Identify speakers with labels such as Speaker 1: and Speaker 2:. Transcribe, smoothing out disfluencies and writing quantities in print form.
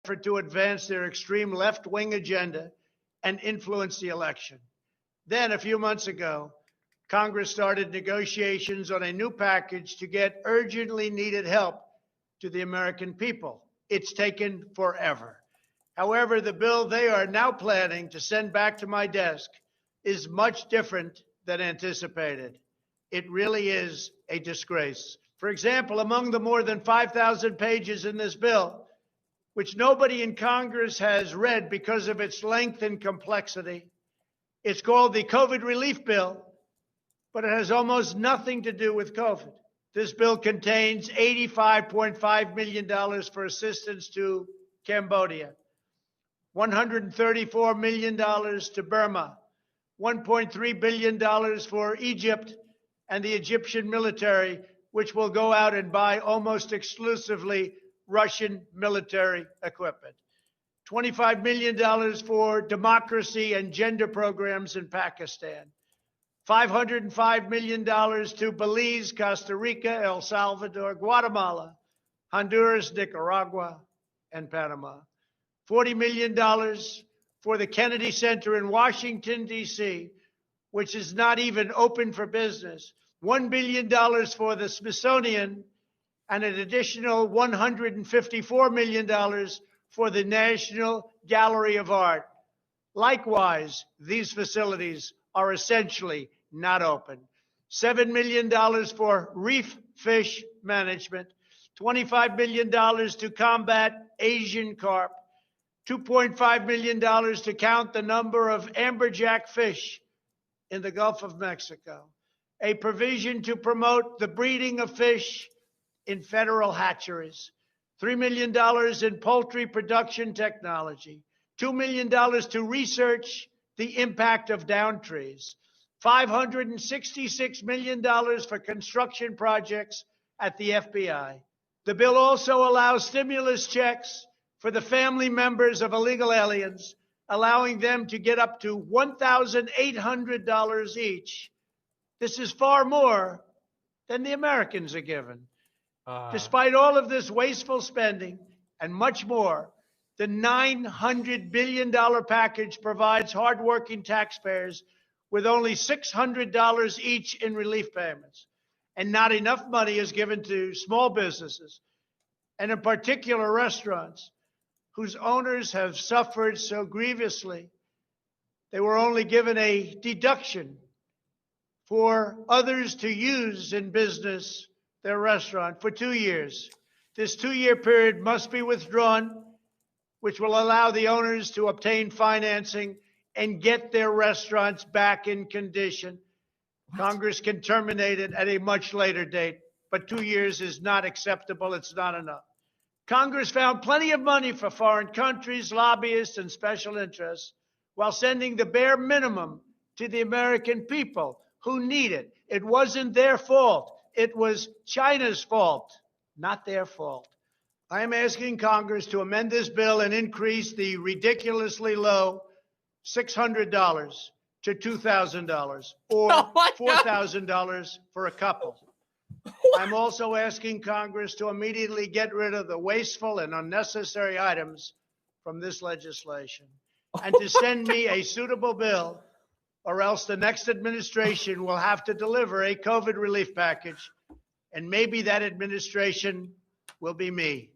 Speaker 1: effort to advance their extreme left-wing agenda and influence the election. Then, a few months ago, Congress started negotiations on a new package to get urgently needed help to the American people. It's taken forever. However, the bill they are now planning to send back to my desk is much different than anticipated. It really is a disgrace. For example, among the more than 5,000 pages in this bill, which nobody in Congress has read because of its length and complexity, it's called the COVID Relief Bill, but it has almost nothing to do with COVID. This bill contains $85.5 million for assistance to Cambodia, $134 million to Burma, $1.3 billion for Egypt and the Egyptian military, which will go out and buy almost exclusively Russian military equipment, $25 million for democracy and gender programs in Pakistan, $505 million to Belize, Costa Rica, El Salvador, Guatemala, Honduras, Nicaragua, and Panama. $40 million for the Kennedy Center in Washington, D.C., which is not even open for business. $1 billion for the Smithsonian, and an additional $154 million for the National Gallery of Art. Likewise, these facilities are essentially not open. $7 million for reef fish management, $25 million to combat Asian carp, $2.5 million to count the number of amberjack fish in the Gulf of Mexico, a provision to promote the breeding of fish in federal hatcheries, $3 million in poultry production technology, $2 million to research the impact of down trees, $566 million for construction projects at the FBI. The bill also allows stimulus checks for the family members of illegal aliens, allowing them to get up to $1,800 each. This is far more than the Americans are given. Despite all of this wasteful spending and much more, the $900 billion package provides hardworking taxpayers with only $600 each in relief payments. And not enough money is given to small businesses, and in particular restaurants, whose owners have suffered so grievously. They were only given a deduction for others to use in business their restaurant for 2 years. This 2-year period must be withdrawn, which will allow the owners to obtain financing and get their restaurants back in condition. Congress can terminate it at a much later date, but 2 years is not acceptable. It's not enough. Congress found plenty of money for foreign countries, lobbyists, and special interests, while sending the bare minimum to the American people who need it. It wasn't their fault. It was China's fault, not their fault. I am asking Congress to amend this bill and increase the ridiculously low $600 to $2,000 or $4,000 for a couple. I'm also asking Congress to immediately get rid of the wasteful and unnecessary items from this legislation and to send me a suitable bill, or else the next administration will have to deliver a COVID relief package, and maybe that administration will be me.